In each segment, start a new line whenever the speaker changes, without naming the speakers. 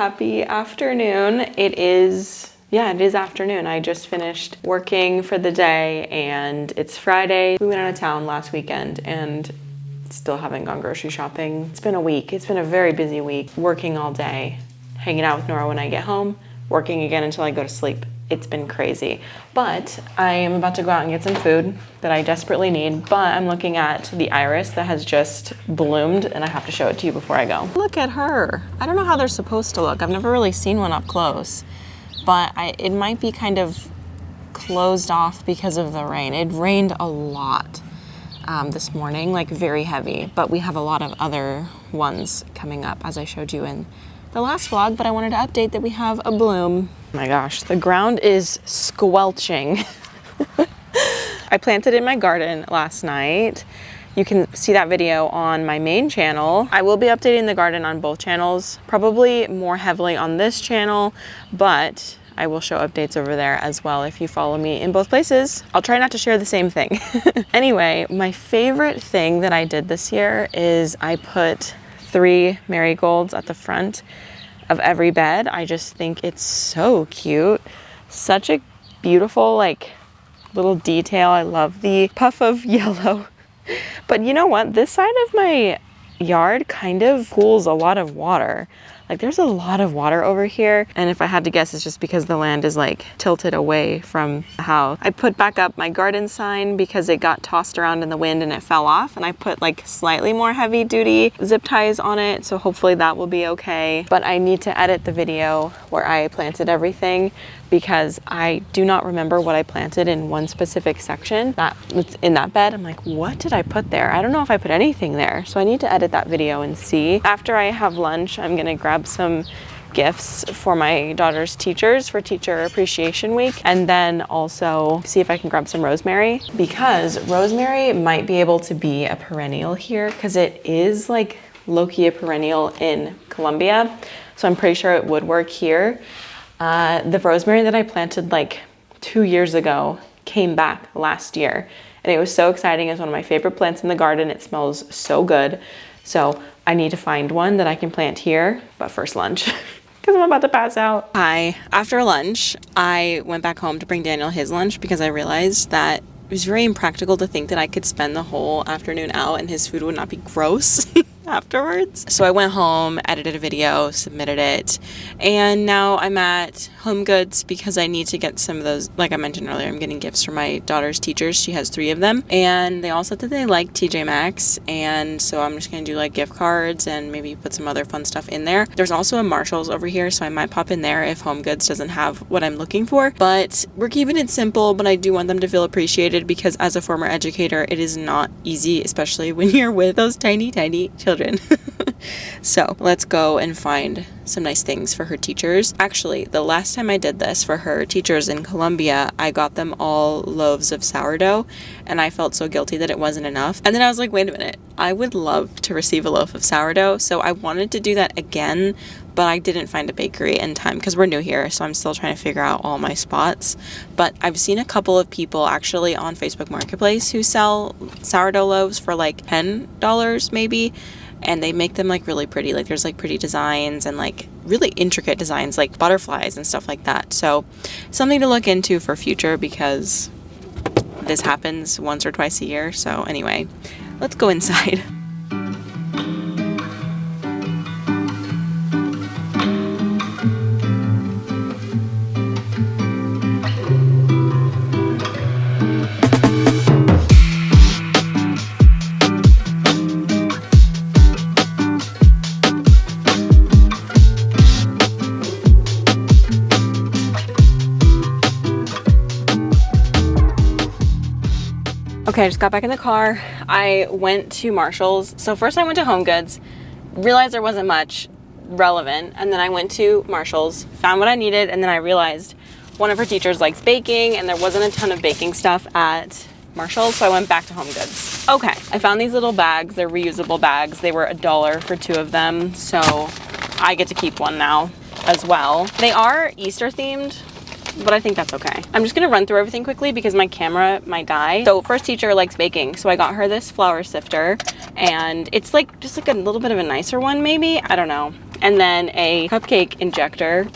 happy afternoon. It is afternoon. I just finished working for the day and it's Friday. We went out of town last weekend and still haven't gone grocery shopping. It's been a week. It's been a very busy week. Working all day, hanging out with Nora when I get home, working again until I go to sleep. It's been crazy. But I am about to go out and get some food that I desperately need. But I'm looking at the iris that has just bloomed and I have to show it to you before I go. Look at her. I don't know how they're supposed to look. I've never really seen one up close. But it might be kind of closed off because of the rain. It rained a lot this morning, like very heavy. But we have a lot of other ones coming up, as I showed you in the last vlog. But I wanted to update that we have a bloom. Oh my gosh, the ground is squelching. I planted in my garden last night. You can see that video on my main channel. I will be updating the garden on both channels, probably more heavily on this channel, but I will show updates over there as well if you follow me in both places. I'll try not to share the same thing. Anyway, my favorite thing that I did this year is I put 3 marigolds at the front of every bed. I just think it's so cute. Such a beautiful, like, little detail. I love the puff of yellow. But you know what? This side of my yard kind of pools a lot of water. Like, there's a lot of water over here. And if I had to guess, it's just because the land is like tilted away from the house. I put back up my garden sign because it got tossed around in the wind and it fell off. And I put like slightly more heavy duty zip ties on it. So hopefully that will be okay. But I need to edit the video where I planted everything because I do not remember what I planted in one specific section that was in that bed. I'm like, what did I put there? I don't know if I put anything there. So I need to edit that video and see. After I have lunch, I'm gonna grab some gifts for my daughter's teachers for Teacher Appreciation Week, and then also see if I can grab some rosemary, because rosemary might be able to be a perennial here because it is like low-key a perennial in Colombia. So I'm pretty sure it would work here. The rosemary that I planted like 2 years ago came back last year and it was so exciting. It's one of my favorite plants in the garden. It smells so good. So I need to find one that I can plant here, but first lunch because I'm about to pass out. After lunch, I went back home to bring Daniel his lunch because I realized that it was very impractical to think that I could spend the whole afternoon out and his food would not be gross afterwards. So I went home, edited a video, submitted it, and now I'm at Home Goods because I need to get some of those. Like I mentioned earlier, I'm getting gifts for my daughter's teachers. She has 3 of them, and they all said that they like TJ Maxx, and so I'm just gonna do like gift cards and maybe put some other fun stuff in there. There's also a Marshall's over here, so I might pop in there if Home Goods doesn't have what I'm looking for. But we're keeping it simple, but I do want them to feel appreciated because as a former educator, it is not easy, especially when you're with those tiny children. So let's go and find some nice things for her teachers. Actually, the last time I did this for her teachers in Colombia, I got them all loaves of sourdough and I felt so guilty that it wasn't enough. And then I was like, wait a minute, I would love to receive a loaf of sourdough. So I wanted to do that again, but I didn't find a bakery in time because we're new here. So I'm still trying to figure out all my spots. But I've seen a couple of people actually on Facebook Marketplace who sell sourdough loaves for like $10 maybe. And they make them like really pretty. Like there's like pretty designs and like really intricate designs like butterflies and stuff like that. So something to look into for future because this happens once or twice a year. So anyway, let's go inside. Okay, I just got back in the car. I went to Marshall's. So first I went to Home Goods, realized there wasn't much relevant, and then I went to Marshall's, found what I needed, and then I realized one of her teachers likes baking and there wasn't a ton of baking stuff at Marshall's, so I went back to Home Goods. Okay, I found these little bags. They're reusable bags. They were $1 for 2 of them, so I get to keep one now as well. They are Easter themed, but I think that's okay. I'm just gonna run through everything quickly because my camera might die. So first teacher likes baking, so I got her this flour sifter, and it's like just like a little bit of a nicer one maybe, I don't know. and then a cupcake injector.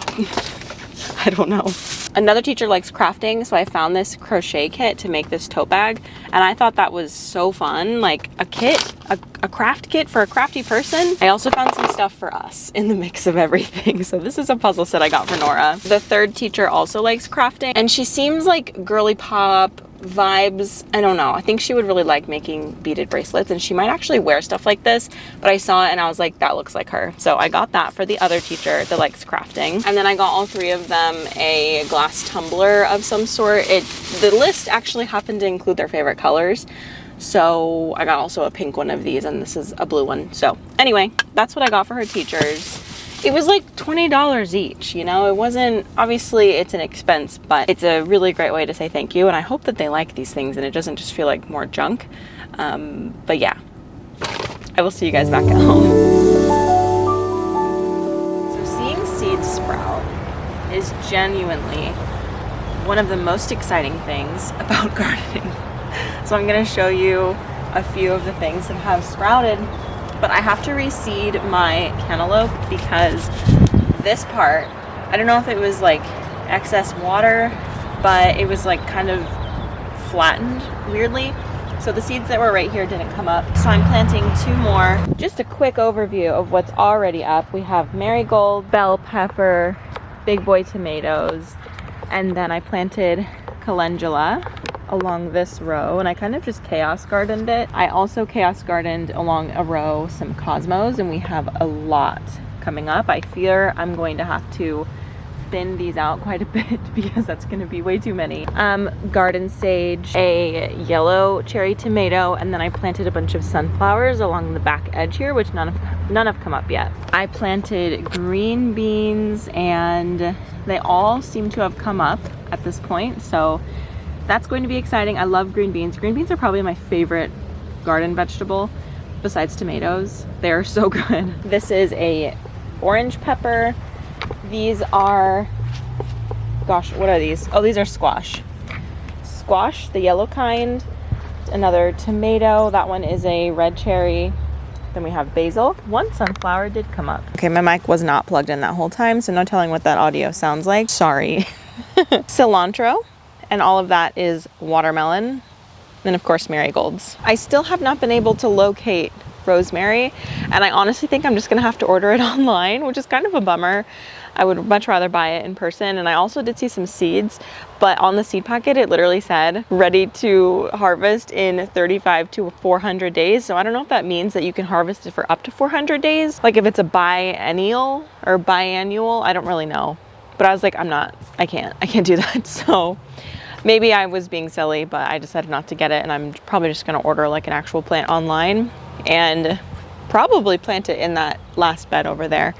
I don't know. Another teacher likes crafting, so I found this crochet kit to make this tote bag, and I thought that was so fun. Like a kit, a craft kit for a crafty person. I also found some stuff for us in the mix of everything. So this is a puzzle set I got for Nora. The third teacher also likes crafting, and she seems like girly pop vibes. I don't know. I think she would really like making beaded bracelets, and she might actually wear stuff like this, but I saw it and I was like, that looks like her. So I got that for the other teacher that likes crafting. And then I got all three of them a glass tumbler of some sort. The list actually happened to include their favorite colors. So I got also a pink one of these, and this is a blue one. So anyway, that's what I got for her teachers. It was like $20 each, you know? It wasn't, obviously it's an expense, but it's a really great way to say thank you. And I hope that they like these things and it doesn't just feel like more junk. But yeah, I will see you guys back at home. So seeing seeds sprout is genuinely one of the most exciting things about gardening. So I'm gonna show you a few of the things that have sprouted. But I have to reseed my cantaloupe because this part, I don't know if it was like excess water, but it was like kind of flattened weirdly. So the seeds that were right here didn't come up. So I'm planting two more. Just a quick overview of what's already up. We have marigold, bell pepper, big boy tomatoes, and then I planted calendula along this row, and I kind of just chaos gardened it. I also chaos gardened along a row some cosmos, and we have a lot coming up. I fear I'm going to have to thin these out quite a bit because that's going to be way too many. Garden sage, a yellow cherry tomato, and then I planted a bunch of sunflowers along the back edge here, which none have come up yet. I planted green beans, and they all seem to have come up at this point, so that's going to be exciting. I love green beans. Green beans are probably my favorite garden vegetable besides tomatoes. They're so good. This is a orange pepper. These are, gosh, what are these? Oh, these are squash. Squash, the yellow kind. Another tomato. That one is a red cherry. Then we have basil. One sunflower did come up. Okay, my mic was not plugged in that whole time, so no telling what that audio sounds like. Sorry. Cilantro. And all of that is watermelon, and of course marigolds. I still have not been able to locate rosemary, and I honestly think I'm just gonna have to order it online, which is kind of a bummer. I would much rather buy it in person. And I also did see some seeds, but on the seed packet it literally said ready to harvest in 35 to 400 days. So I don't know if that means that you can harvest it for up to 400 days, like if it's a biennial or biannual. I don't really know, but I was like, I can't do that. So maybe I was being silly, but I decided not to get it, and I'm probably just gonna order like an actual plant online and probably plant it in that last bed over there,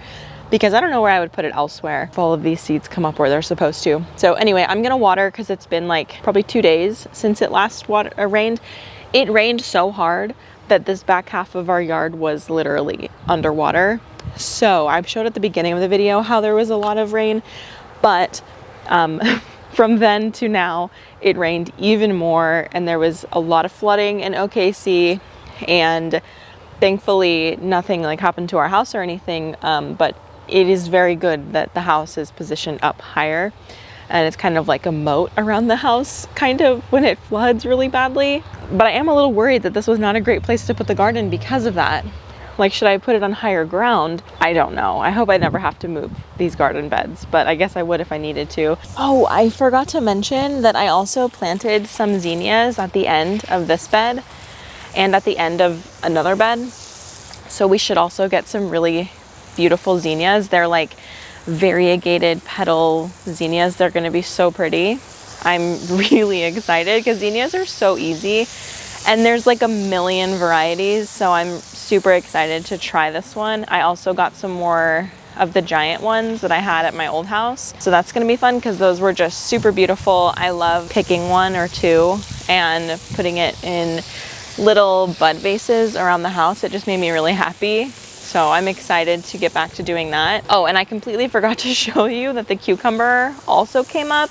because I don't know where I would put it elsewhere if all of these seeds come up where they're supposed to. So anyway, I'm gonna water because it's been like probably 2 days since it last rained. It rained so hard that this back half of our yard was literally underwater. So I showed at the beginning of the video how there was a lot of rain, but from then to now, it rained even more, and there was a lot of flooding in OKC, and thankfully nothing like happened to our house or anything, but it is very good that the house is positioned up higher, and it's kind of like a moat around the house, kind of, when it floods really badly. But I am a little worried that this was not a great place to put the garden because of that. Like, should I put it on higher ground? I don't know. I hope I never have to move these garden beds, but I guess I would if I needed to. Oh, I forgot to mention that I also planted some zinnias at the end of this bed and at the end of another bed. So we should also get some really beautiful zinnias. They're like variegated petal zinnias. They're gonna be so pretty. I'm really excited because zinnias are so easy, and there's like a million varieties, so I'm super excited to try this one. I also got some more of the giant ones that I had at my old house, so that's gonna be fun because those were just super beautiful. I love picking one or two and putting it in little bud vases around the house. It just made me really happy. So I'm excited to get back to doing that. Oh, and I completely forgot to show you that the cucumber also came up.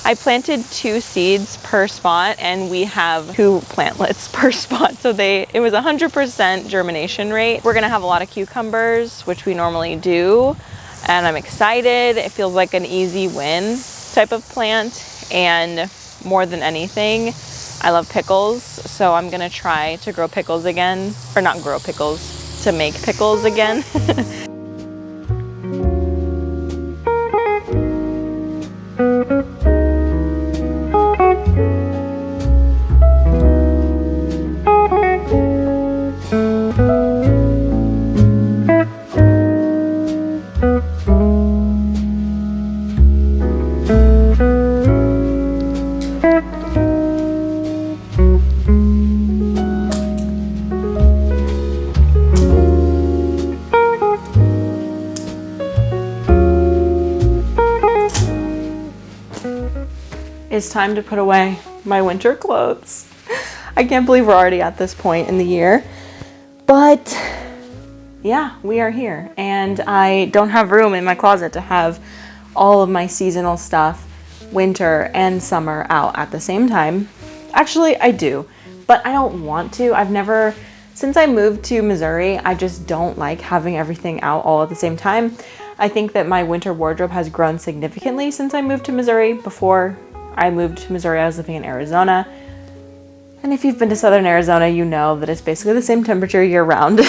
I planted 2 seeds per spot and we have 2 plantlets per spot. So it was 100% germination rate. We're gonna have a lot of cucumbers, which we normally do. And I'm excited. It feels like an easy win type of plant. And more than anything, I love pickles. So I'm gonna try to grow pickles again, or not grow pickles, to make pickles again. It's time to put away my winter clothes. I can't believe we're already at this point in the year, but yeah, we are here, and I don't have room in my closet to have all of my seasonal stuff, winter and summer, out at the same time. Actually, I do, but I don't want to. Since I moved to Missouri, I just don't like having everything out all at the same time. I think that my winter wardrobe has grown significantly since I moved to Missouri. Before I moved to Missouri, I was living in Arizona. And if you've been to Southern Arizona, you know that it's basically the same temperature year round.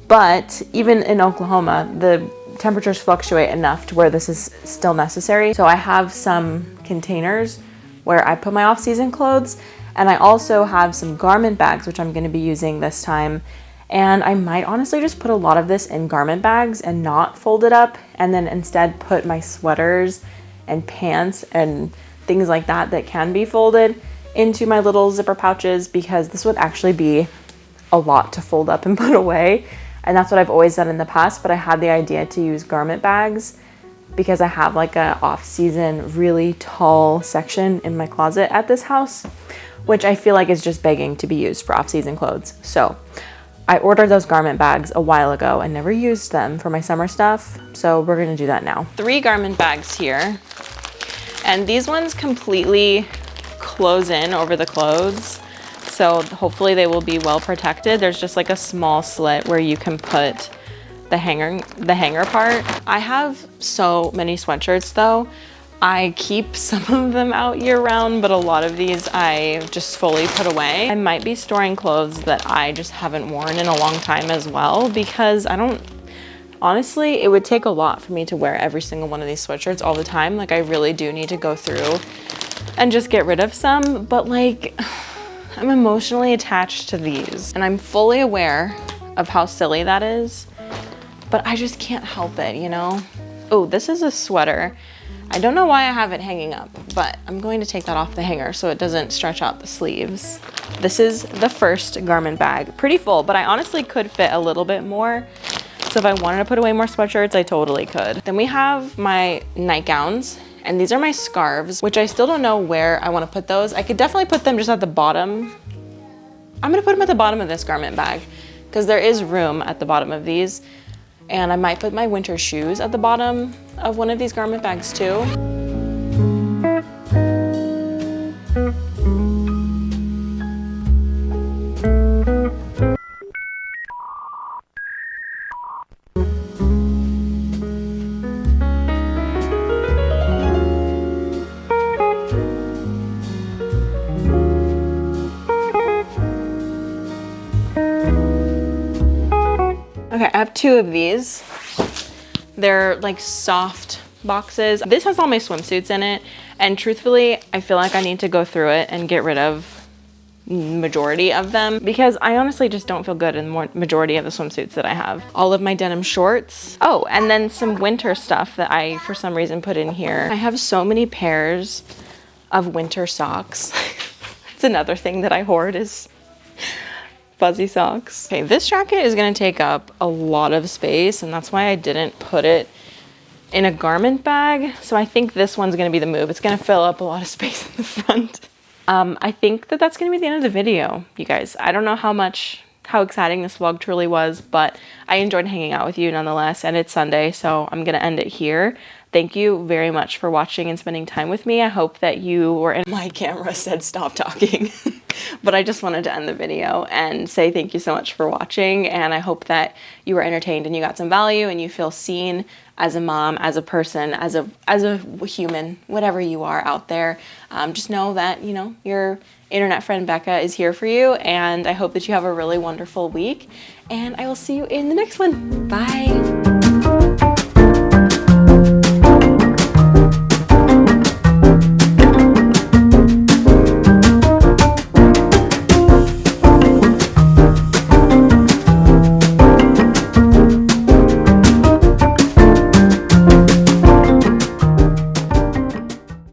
But even in Oklahoma, the temperatures fluctuate enough to where this is still necessary. So I have some containers where I put my off-season clothes, and I also have some garment bags, which I'm going to be using this time. And I might honestly just put a lot of this in garment bags and not fold it up, and then instead put my sweaters and pants and things like that that can be folded into my little zipper pouches, because this would actually be a lot to fold up and put away. And that's what I've always done in the past, but I had the idea to use garment bags because I have like a off-season really tall section in my closet at this house, which I feel like is just begging to be used for off-season clothes. So I ordered those garment bags a while ago and never used them for my summer stuff, so we're gonna do that now. 3 garment bags here, and these ones completely close in over the clothes, so hopefully they will be well protected. There's just like a small slit where you can put the hanger part. I have so many sweatshirts though. I keep some of them out year round, but a lot of these I just fully put away. I might be storing clothes that I just haven't worn in a long time as well, because honestly, it would take a lot for me to wear every single one of these sweatshirts all the time. Like, I really do need to go through and just get rid of some, but like, I'm emotionally attached to these, and I'm fully aware of how silly that is, but I just can't help it, you know? Oh, this is a sweater. I don't know why I have it hanging up, but I'm going to take that off the hanger so it doesn't stretch out the sleeves. This is the first garment bag. Pretty full, but I honestly could fit a little bit more. So if I wanted to put away more sweatshirts, I totally could. Then we have my nightgowns, and these are my scarves, which I still don't know where I want to put those. I could definitely put them just at the bottom. I'm gonna put them at the bottom of this garment bag because there is room at the bottom of these. And I might put my winter shoes at the bottom of one of these garment bags too. Okay, I have 2 of these. They're like soft boxes. This has all my swimsuits in it, and truthfully, I feel like I need to go through it and get rid of majority of them because I honestly just don't feel good in the majority of the swimsuits that I have. All of my denim shorts. Oh, and then some winter stuff that I, for some reason, put in here. I have so many pairs of winter socks. It's another thing that I hoard is fuzzy socks. Okay, this jacket is gonna take up a lot of space, and that's why I didn't put it in a garment bag. So I think this one's gonna be the move. It's gonna fill up a lot of space in the front. I think that that's gonna be the end of the video, you guys. I don't know how exciting this vlog truly was, but I enjoyed hanging out with you nonetheless, and it's Sunday, so I'm gonna end it here. thank you very much for watching and spending time with me. I hope that you were in. My camera said stop talking, but I just wanted to end the video and say thank you so much for watching. And I hope that you were entertained and you got some value and you feel seen as a mom, as a person, as a human, whatever you are out there. Just know that, you know, your internet friend Becca is here for you, and I hope that you have a really wonderful week, and I will see you in the next one. Bye.